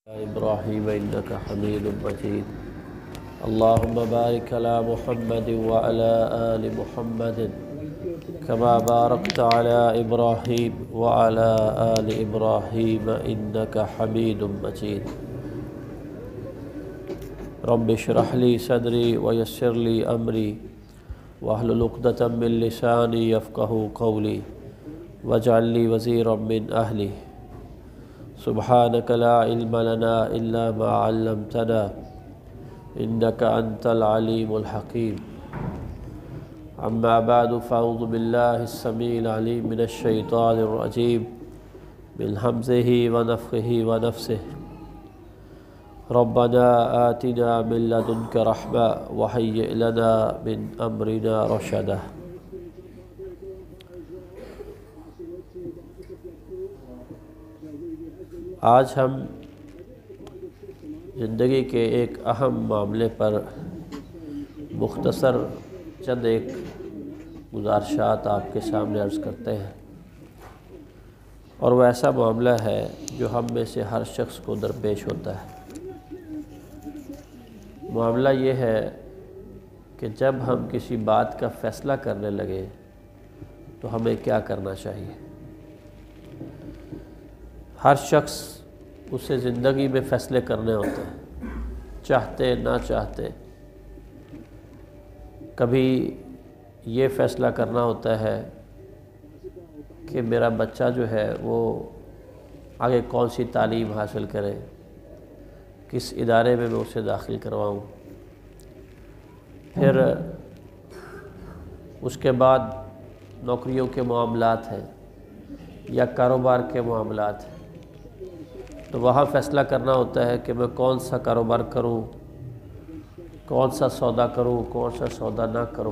إبراهيم إنك حميد مجيد اللهم بارك على محمد وعلى آل محمد كما باركت على إبراهيم وعلى آل إبراهيم إنك حميد مجيد رب اشرح لي صدري ويسر لي أمري واحلل عقدة من لساني يفقهوا قولي واجعل لي وزيرا من أهلي سبحانك لا علم لنا إلا ما علمتنا إنك أنت العليم الحكيم أما بعد فأعوذ بالله السميع العليم من الشيطان الرجيم من همزه ونفخه ونفسه ربنا آتنا من لدنك رحمة وهيئ لنا من أمرنا رشدا۔ آج ہم زندگی کے ایک اہم معاملے پر مختصر چند ایک گزارشات آپ کے سامنے عرض کرتے ہیں، اور وہ ایسا معاملہ ہے جو ہم میں سے ہر شخص کو درپیش ہوتا ہے۔ معاملہ یہ ہے کہ جب ہم کسی بات کا فیصلہ کرنے لگے تو ہمیں کیا کرنا چاہیے۔ ہر شخص اسے زندگی میں فیصلے کرنے ہوتے ہیں، چاہتے نہ چاہتے۔ کبھی یہ فیصلہ کرنا ہوتا ہے کہ میرا بچہ جو ہے وہ آگے کون سی تعلیم حاصل کرے، کس ادارے میں اسے داخل کرواؤں۔ پھر اس کے بعد نوکریوں کے معاملات ہیں یا کاروبار کے معاملات ہیں، تو وہاں فیصلہ کرنا ہوتا ہے کہ میں کون سا کاروبار کروں، کون سا سودا کروں، کون سا سودا نہ کروں۔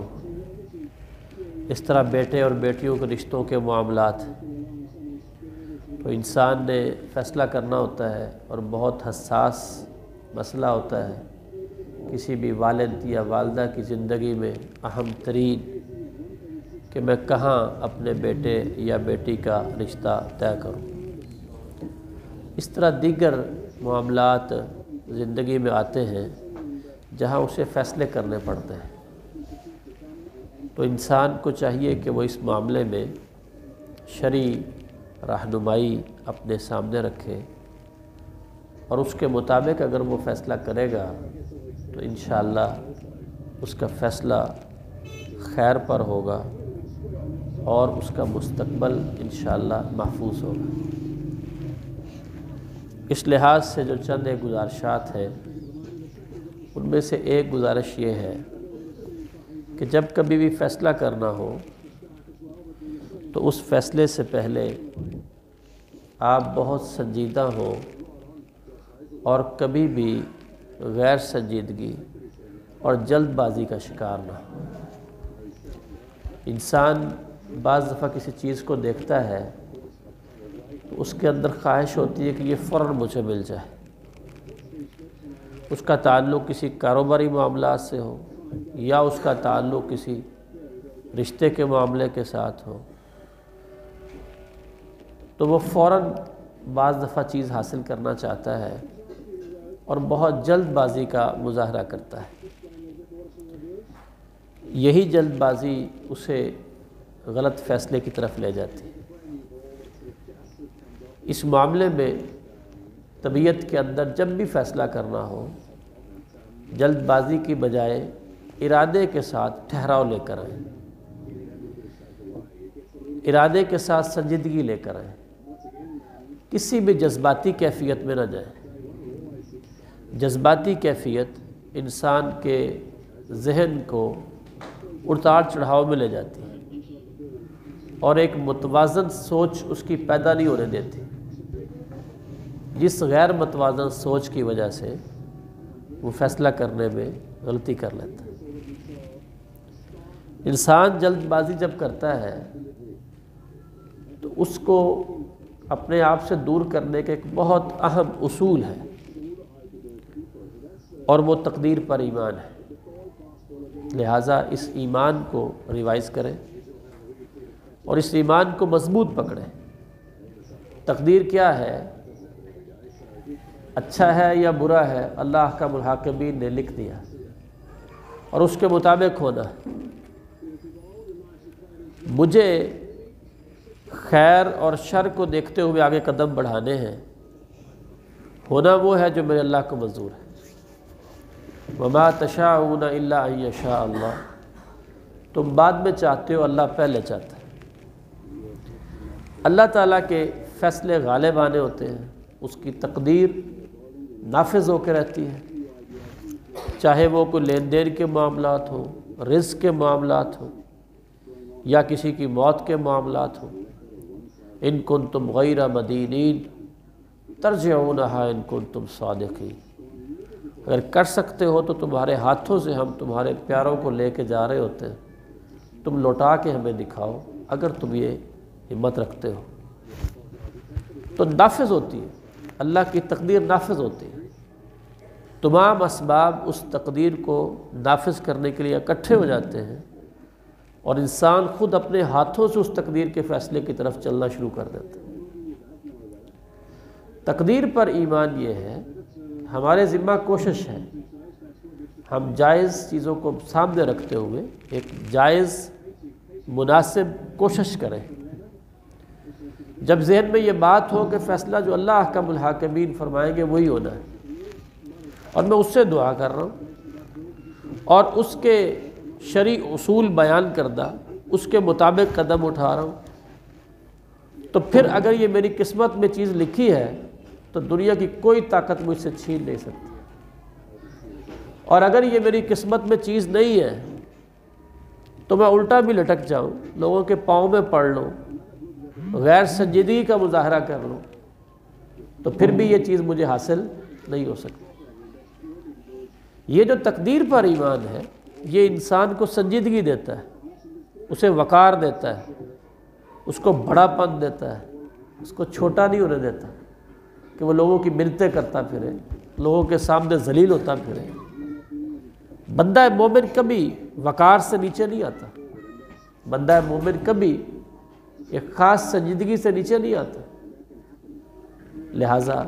اس طرح بیٹے اور بیٹیوں کے رشتوں کے معاملات، تو انسان نے فیصلہ کرنا ہوتا ہے، اور بہت حساس مسئلہ ہوتا ہے کسی بھی والد یا والدہ کی زندگی میں اہم ترین، کہ میں کہاں اپنے بیٹے یا بیٹی کا رشتہ طے کروں۔ اس طرح دیگر معاملات زندگی میں آتے ہیں جہاں اسے فیصلے کرنے پڑتے ہیں۔ تو انسان کو چاہیے کہ وہ اس معاملے میں شرعی رہنمائی اپنے سامنے رکھے، اور اس کے مطابق اگر وہ فیصلہ کرے گا تو انشاءاللہ اس کا فیصلہ خیر پر ہوگا، اور اس کا مستقبل انشاءاللہ محفوظ ہوگا۔ اس لحاظ سے جو چند ایک گزارشات ہیں، ان میں سے ایک گزارش یہ ہے کہ جب کبھی بھی فیصلہ کرنا ہو تو اس فیصلے سے پہلے آپ بہت سنجیدہ ہوں، اور کبھی بھی غیر سنجیدگی اور جلد بازی کا شکار نہ ہو۔ انسان بعض دفعہ کسی چیز کو دیکھتا ہے تو اس کے اندر خواہش ہوتی ہے کہ یہ فوراً مجھے مل جائے۔ اس کا تعلق کسی کاروباری معاملات سے ہو، یا اس کا تعلق کسی رشتے کے معاملے کے ساتھ ہو، تو وہ فوراً بعض دفعہ چیز حاصل کرنا چاہتا ہے، اور بہت جلد بازی کا مظاہرہ کرتا ہے۔ یہی جلد بازی اسے غلط فیصلے کی طرف لے جاتی ہے۔ اس معاملے میں طبیعت کے اندر جب بھی فیصلہ کرنا ہو، جلد بازی کی بجائے ارادے کے ساتھ ٹھہراؤ لے کر آئیں، ارادے کے ساتھ سنجیدگی لے کر آئیں، کسی بھی جذباتی کیفیت میں نہ جائیں۔ جذباتی کیفیت انسان کے ذہن کو اتار چڑھاؤ میں لے جاتی ہے، اور ایک متوازن سوچ اس کی پیدا نہیں ہونے دیتی، جس غیر متوازن سوچ کی وجہ سے وہ فیصلہ کرنے میں غلطی کر لیتا ہے۔ انسان جلد بازی جب کرتا ہے تو اس کو اپنے آپ سے دور کرنے کا ایک بہت اہم اصول ہے، اور وہ تقدیر پر ایمان ہے۔ لہٰذا اس ایمان کو ریوائز کریں، اور اس ایمان کو مضبوط پکڑیں۔ تقدیر کیا ہے؟ اچھا ہے یا برا ہے اللہ کا الحاکمین نے لکھ دیا اور اس کے مطابق ہونا ہے۔ مجھے خیر اور شر کو دیکھتے ہوئے آگے قدم بڑھانے ہیں، ہونا وہ ہے جو میرے اللہ کو منظور ہے۔ وما تشاءون الا ان یشاء اللہ، تم بعد میں چاہتے ہو، اللہ پہلے چاہتا ہے۔ اللہ تعالیٰ کے فیصلے غالب آنے ہوتے ہیں، اس کی تقدیر نافذ ہو کے رہتی ہے، چاہے وہ کوئی لین دین کے معاملات ہوں، رزق کے معاملات ہوں، یا کسی کی موت کے معاملات ہوں۔ ان کنتم غیر مدینین ترجعونہا ان کنتم صادقین، اگر کر سکتے ہو تو تمہارے ہاتھوں سے ہم تمہارے پیاروں کو لے کے جا رہے ہوتے ہیں، تم لوٹا کے ہمیں دکھاؤ اگر تم یہ ہمت رکھتے ہو۔ تو نافذ ہوتی ہے، اللہ کی تقدیر نافذ ہوتی ہے، تمام اسباب اس تقدیر کو نافذ کرنے کے لیے اکٹھے ہو جاتے ہیں، اور انسان خود اپنے ہاتھوں سے اس تقدیر کے فیصلے کی طرف چلنا شروع کر دیتا ہے۔ تقدیر پر ایمان یہ ہے، ہمارے ذمہ کوشش ہے، ہم جائز چیزوں کو سامنے رکھتے ہوئے ایک جائز مناسب کوشش کریں۔ جب ذہن میں یہ بات ہو کہ فیصلہ جو اللہ احکم الحاکمین فرمائیں گے وہی ہونا ہے، اور میں اس سے دعا کر رہا ہوں اور اس کے شرعی اصول بیان کردہ اس کے مطابق قدم اٹھا رہا ہوں، تو پھر اگر یہ میری قسمت میں چیز لکھی ہے تو دنیا کی کوئی طاقت مجھ سے چھین نہیں سکتی، اور اگر یہ میری قسمت میں چیز نہیں ہے تو میں الٹا بھی لٹک جاؤں، لوگوں کے پاؤں میں پڑ لوں، غیر سنجیدگی کا مظاہرہ کر لوں، تو پھر بھی یہ چیز مجھے حاصل نہیں ہو سکتی۔ یہ جو تقدیر پر ایمان ہے یہ انسان کو سنجیدگی دیتا ہے، اسے وقار دیتا ہے، اس کو بڑا پن دیتا ہے، اس کو چھوٹا نہیں ہونے دیتا کہ وہ لوگوں کی منتیں کرتا پھرے، لوگوں کے سامنے ذلیل ہوتا پھرے۔ بندہ مومن کبھی وقار سے نیچے نہیں آتا، بندہ مومن کبھی ایک خاص سنجیدگی سے نیچے نہیں آتا۔ لہٰذا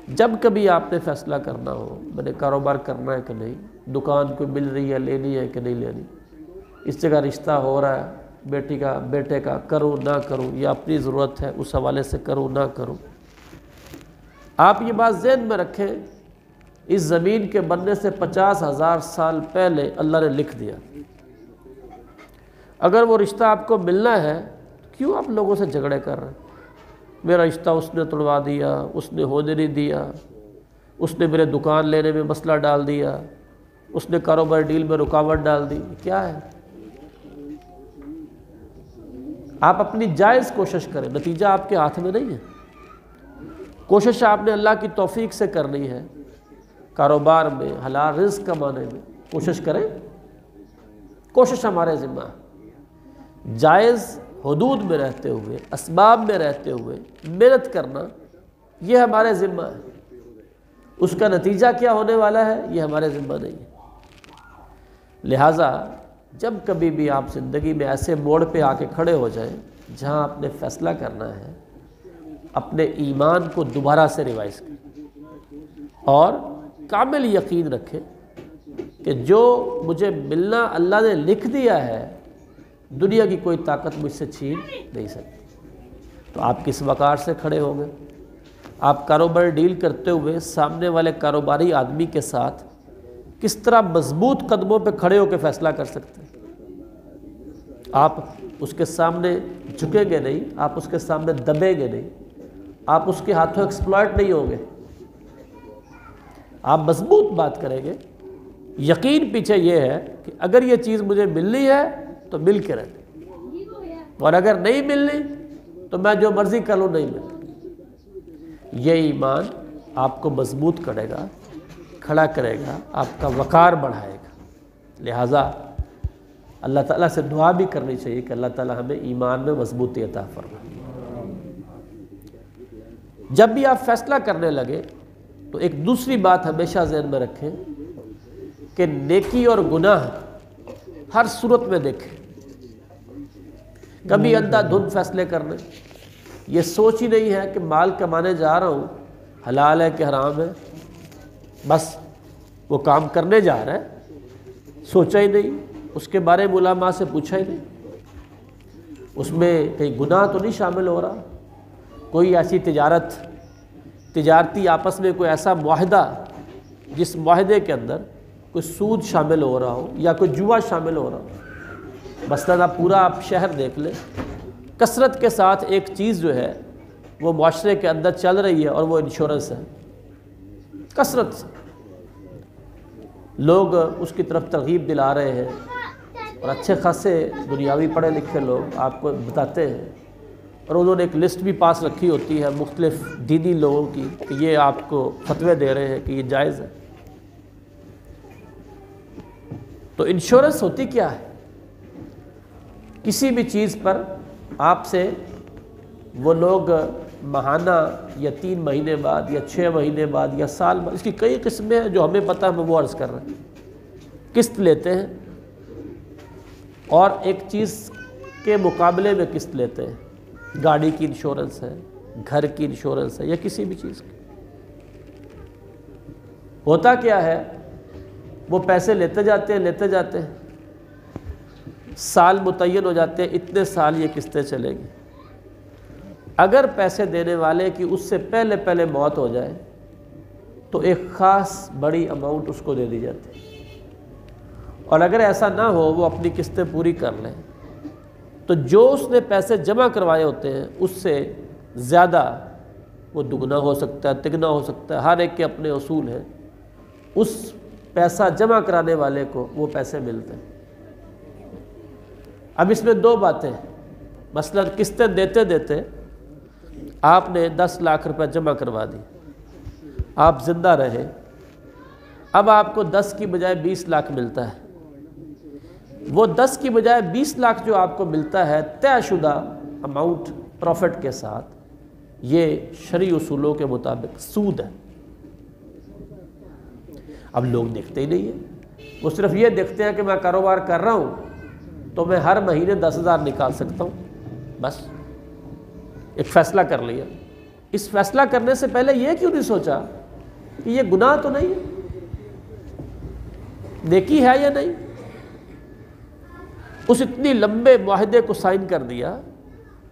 جب کبھی آپ نے فیصلہ کرنا ہو میں نے کاروبار کرنا ہے کہ نہیں، دکان کوئی مل رہی ہے لینی ہے کہ نہیں لینی، اس جگہ رشتہ ہو رہا ہے بیٹے کا کروں نہ کروں، یا اپنی ضرورت ہے اس حوالے سے کروں نہ کروں، آپ یہ بات ذہن میں رکھیں، اس زمین کے بننے سے 50,000 سال پہلے اللہ نے لکھ دیا۔ اگر وہ رشتہ آپ کو ملنا ہے کیوں آپ لوگوں سے جھگڑے کر رہے ہیں؟ میرا رشتہ اس نے توڑوا دیا، اس نے ہونے نہیں دیا، اس نے میرے دکان لینے میں مسئلہ ڈال دیا، اس نے کاروبار ڈیل میں رکاوٹ ڈال دی، کیا ہے؟ آپ اپنی جائز کوشش کریں، نتیجہ آپ کے ہاتھ میں نہیں ہے، کوشش آپ نے اللہ کی توفیق سے کرنی ہے، کاروبار میں حلال رزق کمانے میں کوشش کریں، کوشش ہمارے ذمہ ہے، جائز حدود میں رہتے ہوئے، اسباب میں رہتے ہوئے محنت کرنا یہ ہمارے ذمہ ہے، اس کا نتیجہ کیا ہونے والا ہے یہ ہمارے ذمہ نہیں ہے۔ لہٰذا جب کبھی بھی آپ زندگی میں ایسے موڑ پہ آ کے کھڑے ہو جائیں جہاں آپ نے فیصلہ کرنا ہے، اپنے ایمان کو دوبارہ سے ریوائز کریں اور کامل یقین رکھیں کہ جو مجھے ملنا اللہ نے لکھ دیا ہے دنیا کی کوئی طاقت مجھ سے چھین نہیں سکتی۔ تو آپ کس وقار سے کھڑے ہوں گے؟ آپ کاروبار ڈیل کرتے ہوئے سامنے والے کاروباری آدمی کے ساتھ کس طرح مضبوط قدموں پہ کھڑے ہو کے فیصلہ کر سکتے ہیں؟ آپ اس کے سامنے جھکیں گے نہیں، آپ اس کے سامنے دبیں گے نہیں، آپ اس کے ہاتھوں ایکسپلائٹ نہیں ہوں گے، آپ مضبوط بات کریں گے۔ یقین پیچھے یہ ہے کہ اگر یہ چیز مجھے ملنی ہے تو مل کے رہے، اور اگر نہیں ملنی تو میں جو مرضی کر لوں نہیں ملتی۔ یہ ایمان آپ کو مضبوط کرے گا، کھڑا کرے گا، آپ کا وقار بڑھائے گا۔ لہٰذا اللہ تعالیٰ سے دعا بھی کرنی چاہیے کہ اللہ تعالیٰ ہمیں ایمان میں مضبوطی عطا فرمائے۔ جب بھی آپ فیصلہ کرنے لگے تو ایک دوسری بات ہمیشہ ذہن میں رکھیں کہ نیکی اور گناہ ہر صورت میں دیکھیں، کبھی اندھا دھند فیصلے کرنے، یہ سوچ ہی نہیں ہے کہ مال کمانے جا رہا ہوں حلال ہے کہ حرام ہے، بس وہ کام کرنے جا رہا ہے، سوچا ہی نہیں، اس کے بارے میں علماء سے پوچھا ہی نہیں، اس میں کہیں گناہ تو نہیں شامل ہو رہا، کوئی ایسی تجارتی آپس میں کوئی ایسا معاہدہ جس معاہدے کے اندر کوئی سود شامل ہو رہا ہو یا کوئی جوا شامل ہو رہا ہو۔ مثلاً آپ شہر دیکھ لیں، کثرت کے ساتھ ایک چیز جو ہے وہ معاشرے کے اندر چل رہی ہے اور وہ انشورنس ہے، کثرت سے لوگ اس کی طرف ترغیب دلا رہے ہیں، اور اچھے خاصے دنیاوی پڑھے لکھے لوگ آپ کو بتاتے ہیں، اور انہوں نے ایک لسٹ بھی پاس رکھی ہوتی ہے مختلف دینی لوگوں کی کہ یہ آپ کو فتوے دے رہے ہیں کہ یہ جائز ہے۔ تو انشورنس ہوتی کیا ہے؟ کسی بھی چیز پر آپ سے وہ لوگ ماہانہ یا 3 مہینے بعد یا 6 مہینے بعد یا سال بعد، اس کی کئی قسمیں ہیں جو ہمیں پتہ ہے، ہم وہ عرض کر رہے ہیں، قسط لیتے ہیں، اور ایک چیز کے مقابلے میں قسط لیتے ہیں، گاڑی کی انشورنس ہے، گھر کی انشورنس ہے، یا کسی بھی چیز کی۔ ہوتا کیا ہے، وہ پیسے لیتے جاتے ہیں، سال متعین ہو جاتے ہیں، اتنے سال یہ قسطیں چلیں گی۔ اگر پیسے دینے والے کی اس سے پہلے موت ہو جائے تو ایک خاص بڑی اماؤنٹ اس کو دے دی جاتی ہے، اور اگر ایسا نہ ہو، وہ اپنی قسطیں پوری کر لیں، تو جو اس نے پیسے جمع کروائے ہوتے ہیں اس سے زیادہ وہ دگنا ہو سکتا ہے، تگنا ہو سکتا ہے، ہر ایک کے اپنے اصول ہیں، اس پیسہ جمع کرانے والے کو وہ پیسے ملتے ہیں۔ اب اس میں 2 باتیں، مثلا قسطیں دیتے آپ نے 10 لاکھ روپے جمع کروا دی، آپ زندہ رہے، اب آپ کو 10 کی بجائے 20 لاکھ ملتا ہے۔ وہ 10 کی بجائے 20 لاکھ جو آپ کو ملتا ہے طے شدہ اماؤنٹ پروفٹ کے ساتھ، یہ شرعی اصولوں کے مطابق سود ہے۔ اب لوگ دیکھتے ہی نہیں ہیں، وہ صرف یہ دیکھتے ہیں کہ میں کاروبار کر رہا ہوں تو میں ہر مہینے 10,000 نکال سکتا ہوں، بس ایک فیصلہ کر لیا۔ اس فیصلہ کرنے سے پہلے یہ کیوں نہیں سوچا کہ یہ گناہ تو نہیں ہے، نیکی ہے یا نہیں؟ اس اتنی لمبے معاہدے کو سائن کر دیا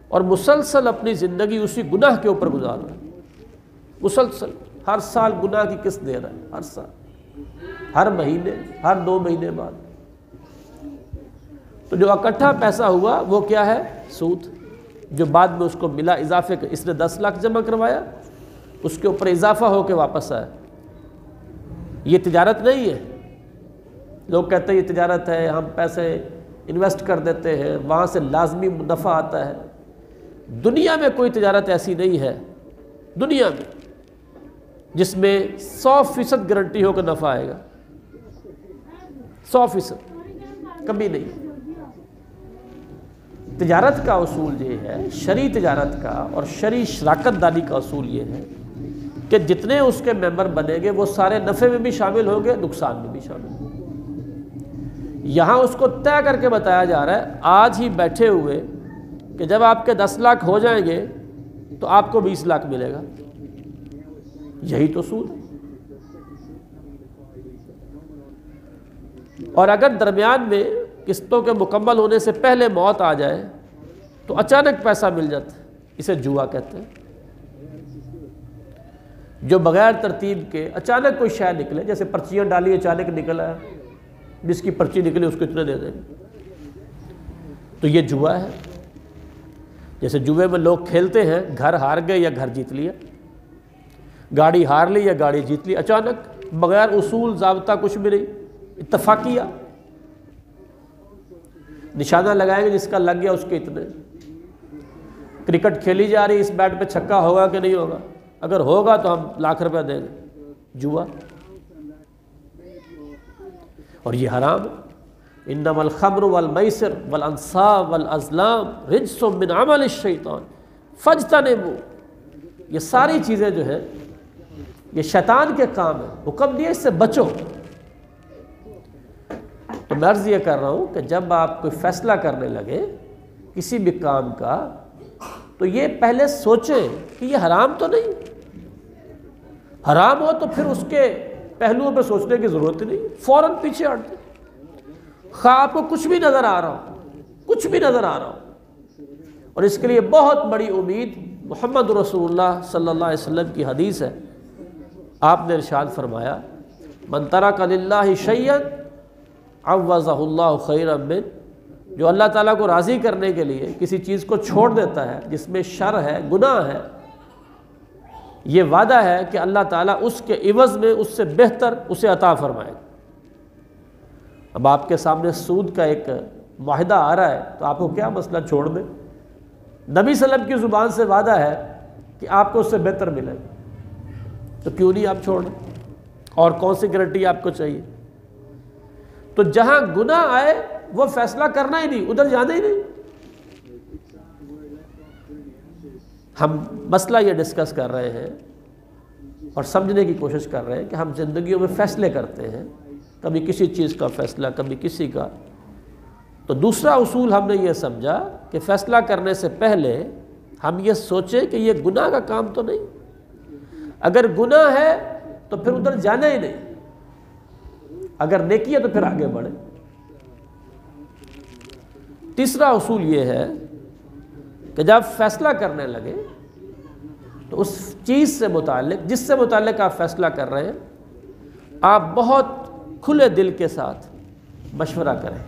اور مسلسل اپنی زندگی اسی گناہ کے اوپر گزار رہا ہے، مسلسل ہر سال گناہ کی قسط دے رہا ہے، ہر سال، ہر مہینے، ہر 2 مہینے بعد۔ تو جو اکٹھا پیسہ ہوا وہ کیا ہے؟ سود، جو بعد میں اس کو ملا اضافے کا۔ اس نے 10 لاکھ جمع کروایا، اس کے اوپر اضافہ ہو کے واپس آیا۔ یہ تجارت نہیں ہے۔ لوگ کہتے ہیں یہ تجارت ہے، ہم پیسے انویسٹ کر دیتے ہیں، وہاں سے لازمی نفع آتا ہے۔ دنیا میں کوئی تجارت ایسی نہیں ہے، دنیا میں، جس میں 100% گارنٹی ہو کہ نفع آئے گا، 100% کبھی نہیں۔ تجارت کا اصول یہ ہے، شرعی تجارت کا اور شرعی شراکت داری کا اصول یہ ہے کہ جتنے اس کے ممبر بنیں گے وہ سارے نفع میں بھی شامل ہوں گے، نقصان میں بھی شامل ہوں گے۔ یہاں اس کو طے کر کے بتایا جا رہا ہے آج ہی بیٹھے ہوئے کہ جب آپ کے 10 لاکھ ہو جائیں گے تو آپ کو 20 لاکھ ملے گا۔ یہی تو سود ہے۔ اور اگر درمیان میں قسطوں کے مکمل ہونے سے پہلے موت آ جائے تو اچانک پیسہ مل جاتا ہے، اسے جوا کہتے ہیں۔ جو بغیر ترتیب کے اچانک کوئی شے نکلے، جیسے پرچیاں ڈالی اچانک نکلا ہے، جس کی پرچی نکلی اس کو اتنے دے دیں گے، تو یہ جوا ہے۔ جیسے جوے میں لوگ کھیلتے ہیں، گھر ہار گئے یا گھر جیت لیا، گاڑی ہار لی یا گاڑی جیت لی، اچانک بغیر اصول ضابطہ کچھ بھی نہیں، اتفاقیہ۔ نشانہ لگائیں گے، جس کا لگ گیا اس کے اتنے۔ کرکٹ کھیلی جا رہی، اس بیٹ پہ چھکا ہوگا کہ نہیں ہوگا، اگر ہوگا تو ہم لاکھ روپے دیں گے، جوا۔ اور یہ حرام ہے۔ انما الخمر والمیسر والانصاب والازلام رجس من عمل الشیطان فاجتنبوہ۔ یہ ساری چیزیں جو ہیں یہ شیطان کے کام ہیں، حکم دیا اس سے بچو۔ تو میں عرض یہ کر رہا ہوں کہ جب آپ کوئی فیصلہ کرنے لگے کسی بھی کام کا تو یہ پہلے سوچیں کہ یہ حرام تو نہیں، حرام ہو تو پھر اس کے پہلوؤں پہ سوچنے کی ضرورت ہی نہیں، فوراً پیچھے ہٹ دیں، خواہ آپ کو کچھ بھی نظر آ رہا ہو، کچھ بھی نظر آ رہا ہو۔ اور اس کے لیے بہت بڑی امید محمد رسول اللہ صلی اللہ علیہ وسلم کی حدیث ہے۔ آپ نے ارشاد فرمایا من ترک للہ شیئا عوضہ اللہ خیرا من، جو اللہ تعالیٰ کو راضی کرنے کے لیے کسی چیز کو چھوڑ دیتا ہے جس میں شر ہے، گناہ ہے، یہ وعدہ ہے کہ اللہ تعالیٰ اس کے عوض میں اس سے بہتر اسے عطا فرمائے۔ اب آپ کے سامنے سود کا ایک معاہدہ آ رہا ہے تو آپ کو کیا مسئلہ چھوڑ دیں؟ نبی صلی اللہ علیہ وسلم کی زبان سے وعدہ ہے کہ آپ کو اس سے بہتر ملے، تو کیوں نہیں آپ چھوڑیں؟ اور کون سی گارنٹی آپ کو چاہیے؟ تو جہاں گناہ آئے وہ فیصلہ کرنا ہی نہیں، ادھر جانا ہی نہیں۔ ہم مسئلہ یہ ڈسکس کر رہے ہیں اور سمجھنے کی کوشش کر رہے ہیں کہ ہم زندگیوں میں فیصلے کرتے ہیں، کبھی کسی چیز کا فیصلہ، کبھی کسی کا۔ تو دوسرا اصول ہم نے یہ سمجھا کہ فیصلہ کرنے سے پہلے ہم یہ سوچیں کہ یہ گناہ کا کام تو نہیں، اگر گناہ ہے تو پھر ادھر جانا ہی نہیں، اگر نیکی ہے تو پھر آگے بڑھیں۔ تیسرا اصول یہ ہے کہ جب فیصلہ کرنے لگے تو اس چیز سے متعلق، جس سے متعلق آپ فیصلہ کر رہے ہیں، آپ بہت کھلے دل کے ساتھ مشورہ کریں۔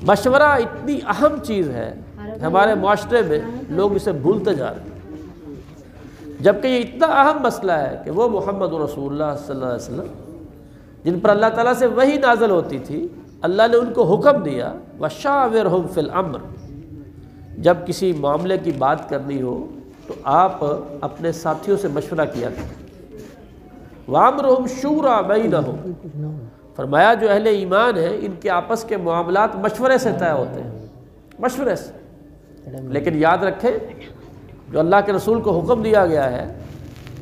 مشورہ اتنی اہم چیز ہے کہ ہمارے معاشرے میں لوگ اسے بھولتے جا رہے ہیں، جبکہ یہ اتنا اہم مسئلہ ہے کہ وہ محمد رسول اللہ صلی اللہ علیہ وسلم جن پر اللہ تعالیٰ سے وحی نازل ہوتی تھی، اللہ نے ان کو حکم دیا وَشَاوِرْهُمْ فِي الْأَمْرِ، جب کسی معاملے کی بات کرنی ہو تو آپ اپنے ساتھیوں سے مشورہ کیا کریں۔ وَأَمْرُهُمْ شُورَىٰ بَيْنَهُمْ، فرمایا جو اہل ایمان ہیں ان کے آپس کے معاملات مشورے سے طے ہوتے ہیں، مشورے سے۔ لیکن یاد رکھیں جو اللہ کے رسول کو حکم دیا گیا ہے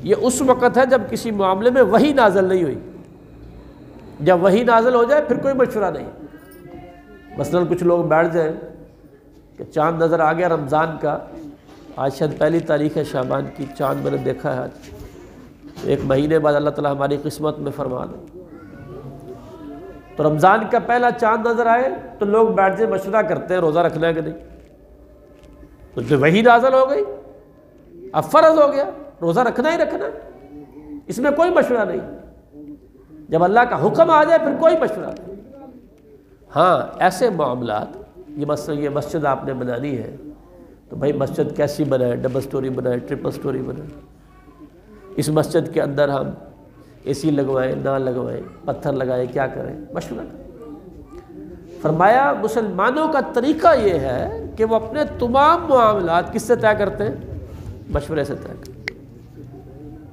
یہ اس وقت ہے جب کسی معاملے میں وحی نازل نہیں ہوئی۔ جب وحی نازل ہو جائے پھر کوئی مشورہ نہیں۔ مثلا کچھ لوگ بیٹھ جائیں کہ چاند نظر آ گیا رمضان کا، آج شاید پہلی تاریخ ہے شعبان کی، چاند میں نے دیکھا ہے آج، ایک مہینے بعد اللہ تعالیٰ ہماری قسمت میں فرما دے، تو رمضان کا پہلا چاند نظر آئے تو لوگ بیٹھ جائیں مشورہ کرتے ہیں روزہ رکھنا ہے کہ نہیں، تو جو وحی نازل ہو گئی اب فرض ہو گیا روزہ رکھنا ہی رکھنا، اس میں کوئی مشورہ نہیں۔ جب اللہ کا حکم آ جائے پھر کوئی مشورہ نہیں۔ ہاں ایسے معاملات، یہ مسجد آپ نے بنانی ہے تو بھائی مسجد کیسی بنائے، ڈبل سٹوری بنائے، ٹرپل سٹوری بنائے، اس مسجد کے اندر ہم اے سی لگوائیں نہ لگوائیں، پتھر لگائیں، کیا کریں، مشورہ کریں۔ فرمایا مسلمانوں کا طریقہ یہ ہے کہ وہ اپنے تمام معاملات کس سے طے کرتے ہیں؟ مشورے سے طے کرتے ہیں۔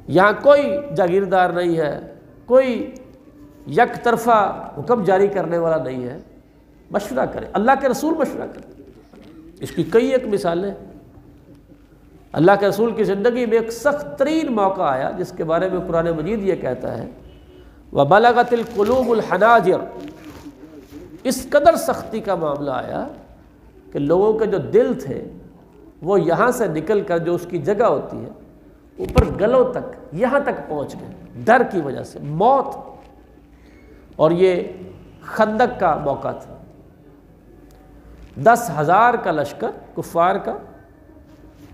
یہاں کوئی جاگیردار نہیں ہے، کوئی یک طرفہ حکم جاری کرنے والا نہیں ہے، مشورہ کریں۔ اللہ کے رسول مشورہ کریں، اس کی کئی ایک مثالیں۔ اللہ کے رسول کی زندگی میں ایک سخت ترین موقع آیا جس کے بارے میں قرآن مجید یہ کہتا ہے وَبَلَغَتِ الْقُلُوبُ الْحَنَاجِرَ، اس قدر سختی کا معاملہ آیا کہ لوگوں کے جو دل تھے وہ یہاں سے نکل کر جو اس کی جگہ ہوتی ہے اوپر گلوں تک، یہاں تک پہنچ گئے ڈر کی وجہ سے، موت۔ اور یہ خندق کا موقع تھا، 10,000 کا لشکر کفار کا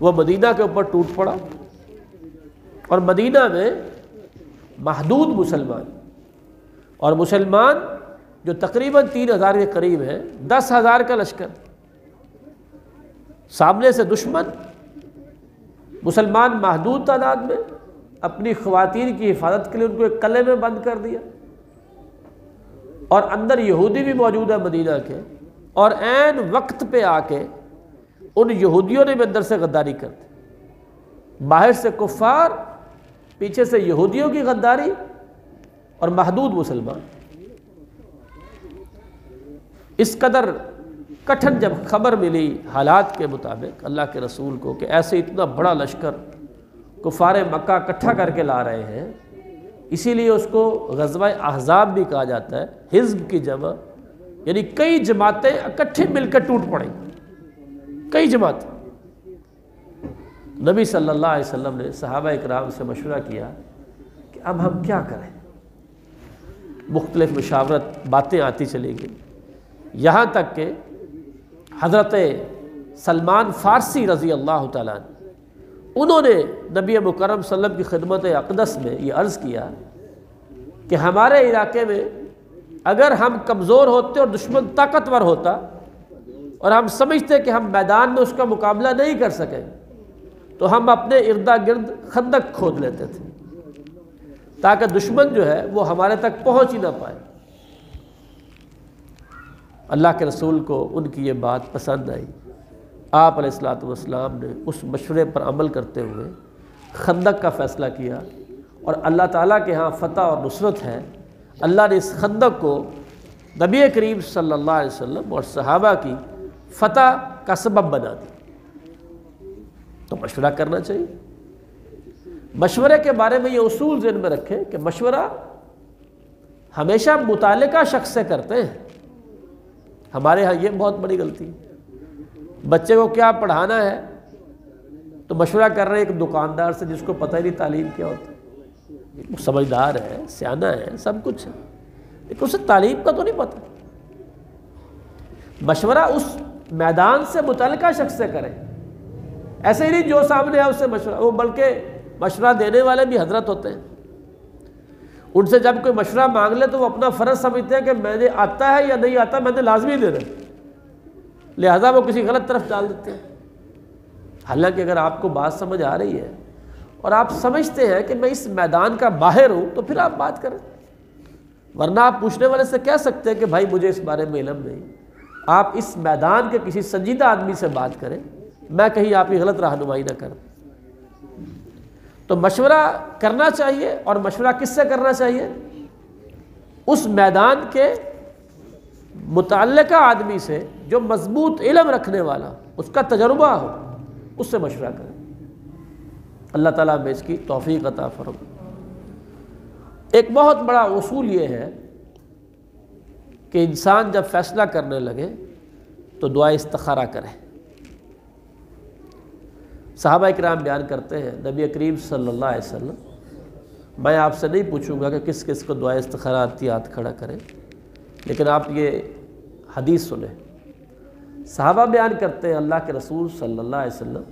وہ مدینہ کے اوپر ٹوٹ پڑا، اور مدینہ میں محدود مسلمان، اور مسلمان جو تقریباً 3,000 کے قریب ہیں، 10,000 کا لشکر، سامنے سے دشمن، مسلمان محدود تعداد میں، اپنی خواتین کی حفاظت کے لیے ان کو ایک قلعے میں بند کر دیا، اور اندر یہودی بھی موجود ہے مدینہ کے، اور عین وقت پہ آ کے ان یہودیوں نے بھی اندر سے غداری کر دی، باہر سے کفار، پیچھے سے یہودیوں کی غداری اور محدود مسلمان۔ اس قدر کٹھن جب خبر ملی حالات کے مطابق اللہ کے رسول کو کہ ایسے اتنا بڑا لشکر کفار مکہ اکٹھا کر کے لا رہے ہیں، اسی لیے اس کو غزوہ احزاب بھی کہا جاتا ہے، حزب کی جمع، یعنی کئی جماعتیں اکٹھے مل کر ٹوٹ پڑیں، کئی جماعتیں۔ نبی صلی اللہ علیہ وسلم نے صحابہ اکرام سے مشورہ کیا کہ اب ہم کیا کریں. مختلف مشاورت باتیں آتی چلی گئیں، یہاں تک کہ حضرت سلمان فارسی رضی اللہ تعالیٰ عنہ انہوں نے نبی مکرم صلی اللہ علیہ وسلم کی خدمت اقدس میں یہ عرض کیا کہ ہمارے علاقے میں اگر ہم کمزور ہوتے اور دشمن طاقتور ہوتا اور ہم سمجھتے کہ ہم میدان میں اس کا مقابلہ نہیں کر سکیں تو ہم اپنے اردا گرد خندق کھود لیتے تھے تاکہ دشمن جو ہے وہ ہمارے تک پہنچ ہی نہ پائے. اللہ کے رسول کو ان کی یہ بات پسند آئی. آپ علیہ الصلوۃ والسلام نے اس مشورے پر عمل کرتے ہوئے خندق کا فیصلہ کیا، اور اللہ تعالیٰ کے ہاں فتح اور نصرت ہے. اللہ نے اس خندق کو نبی کریم صلی اللہ علیہ وسلم اور صحابہ کی فتح کا سبب بنا دی. تو مشورہ کرنا چاہیے. مشورے کے بارے میں یہ اصول ذہن میں رکھیں کہ مشورہ ہمیشہ متعلقہ شخص سے کرتے ہیں. ہمارے ہاں یہ بہت بڑی غلطی ہے. بچے کو کیا پڑھانا ہے تو مشورہ کر رہے ہیں ایک دکاندار سے جس کو پتہ ہی نہیں تعلیم کیا ہوتا ہے. وہ سمجھدار ہے، سیانا ہے، سب کچھ ہے، لیکن اسے تعلیم کا تو نہیں پتہ. مشورہ اس میدان سے متعلقہ شخص سے کریں. ایسے ہی نہیں جو سامنے ہے اس سے مشورہ، وہ بلکہ مشورہ دینے والے بھی حضرت ہوتے ہیں. ان سے جب کوئی مشورہ مانگ لے تو وہ اپنا فرض سمجھتے ہیں کہ میں نے آتا ہے یا نہیں آتا میں نے لازمی دینا، لہذا وہ کسی غلط طرف ڈال دیتے ہیں. حالانکہ اگر آپ کو بات سمجھ آ رہی ہے اور آپ سمجھتے ہیں کہ میں اس میدان کا باہر ہوں تو پھر آپ بات کریں. ورنہ آپ پوچھنے والے سے کہہ سکتے ہیں کہ بھائی مجھے اس بارے میں علم نہیں. آپ اس میدان کے کسی سنجیدہ آدمی سے بات کریں، میں کہیں آپ کی غلط رہنمائی نہ کروں. تو مشورہ کرنا چاہیے، اور مشورہ کس سے کرنا چاہیے؟ اس میدان کے متعلقہ آدمی سے جو مضبوط علم رکھنے والا، اس کا تجربہ ہو، اس سے مشورہ کریں. اللہ تعالیٰ ہمیں اس کی توفیق عطا فرمائے. ایک بہت بڑا اصول یہ ہے کہ انسان جب فیصلہ کرنے لگے تو دعائے استخارہ کرے. صحابہ اکرام بیان کرتے ہیں نبی کریم صلی اللہ علیہ وسلم، میں آپ سے نہیں پوچھوں گا کہ کس کس کو دعائے استخارہ آتی ہاتھ کھڑا کریں، لیکن آپ یہ حدیث سنیں. صحابہ بیان کرتے ہیں اللہ کے رسول صلی اللہ علیہ وسلم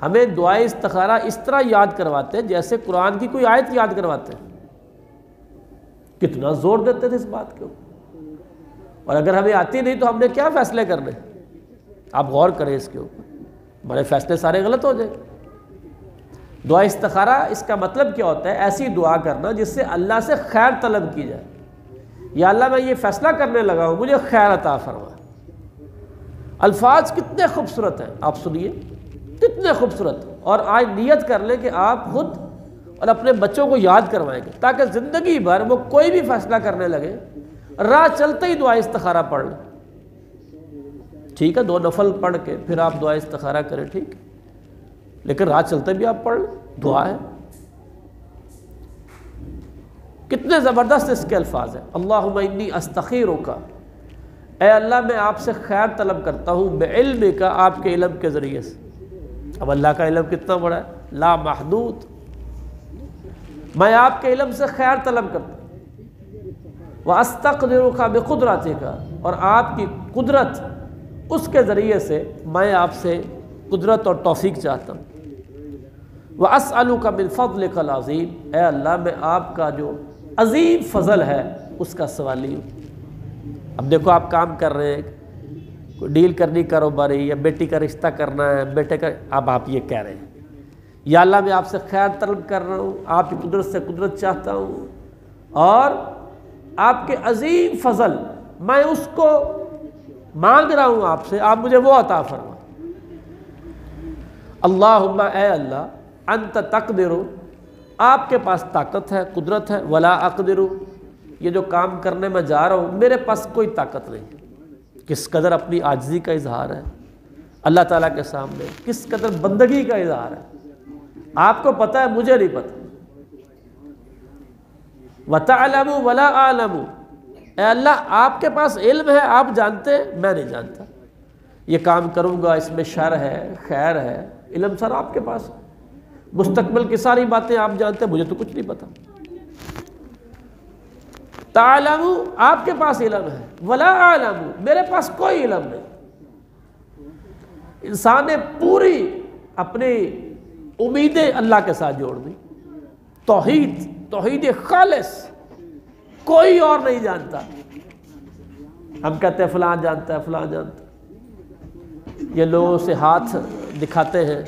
ہمیں دعائے استخارہ اس طرح یاد کرواتے ہیں جیسے قرآن کی کوئی آیت یاد کرواتے ہیں. کتنا زور دیتے تھے اس بات کے اوپر. اور اگر ہمیں آتی نہیں تو ہم نے کیا فیصلے کرنے؟ آپ غور کریں اس کے اوپر، ہمارے فیصلے سارے غلط ہو جائیں. دعا استخارہ اس کا مطلب کیا ہوتا ہے؟ ایسی دعا کرنا جس سے اللہ سے خیر طلب کی جائے. یا اللہ میں یہ فیصلہ کرنے لگا ہوں، مجھے خیر عطا فرما. الفاظ کتنے خوبصورت ہیں، آپ سنیے کتنے خوبصورت. اور آج نیت کر لیں کہ آپ خود اور اپنے بچوں کو یاد کروائیں گے تاکہ زندگی بھر وہ کوئی بھی فیصلہ کرنے لگے راہ چلتے ہی دعا استخارہ پڑھ لیں. ٹھیک ہے 2 نفل پڑھ کے پھر آپ دعا استخارہ کریں، ٹھیک ہے، لیکن راہ چلتے بھی آپ پڑھ لیں، دعا ہے. کتنے زبردست اس کے الفاظ ہیں. اللہم انی استخیرک، اے اللہ میں آپ سے خیر طلب کرتا ہوں، بعلمک، آپ کے علم کے ذریعے سے. اب اللہ کا علم کتنا بڑا ہے، لا محدود. میں آپ کے علم سے خیر طلب کرتا ہوں. وَأَسْتَقْدِرُكَ بِقُدْرَتِكَ، اور آپ کی قدرت، اس کے ذریعے سے میں آپ سے قدرت اور توفیق چاہتا ہوں. وَأَسْأَلُكَ مِنْ فَضْلِكَ الْعَظِيمِ، اے اللہ میں آپ کا جو عظیم فضل ہے اس کا سوالی ہوں. اب دیکھو آپ کام کر رہے ہیں، کوئی ڈیل کرنی کاروباری یا بیٹی کا رشتہ کرنا ہے، بیٹے کا، اب آپ یہ کہہ رہے ہیں یا اللہ میں آپ سے خیر طلب کر رہا ہوں، آپ کی قدرت سے قدرت چاہتا ہوں، اور آپ کے عظیم فضل میں اس کو مانگ رہا ہوں آپ سے، آپ مجھے وہ عطا فرما. اللہم، اے اللہ، انت تقدر، آپ کے پاس طاقت ہے، قدرت ہے، ولا اقدر، یہ جو کام کرنے میں جا رہا ہوں میرے پاس کوئی طاقت نہیں. کس قدر اپنی عاجزی کا اظہار ہے اللہ تعالیٰ کے سامنے، کس قدر بندگی کا اظہار ہے. آپ کو پتہ ہے، مجھے نہیں پتہ. وَتَعْلَمُ وَلَا أَعْلَمُ، اے اللہ آپ کے پاس علم ہے، آپ جانتے ہیں، میں نہیں جانتا. یہ کام کروں گا اس میں شر ہے، خیر ہے، علم سر آپ کے پاس ہے، مستقبل کی ساری باتیں آپ جانتے ہیں، مجھے تو کچھ نہیں پتا۔ تعلم، آپ کے پاس علم ہے، ولا اعلم، میرے پاس کوئی علم نہیں۔ انسان نے پوری اپنی امیدیں اللہ کے ساتھ جوڑ دی، توحید خالص، کوئی اور نہیں جانتا۔ ہم کہتے ہیں فلاں جانتا ہے، فلاں جانتا ہے، یہ لوگوں سے ہاتھ دکھاتے ہیں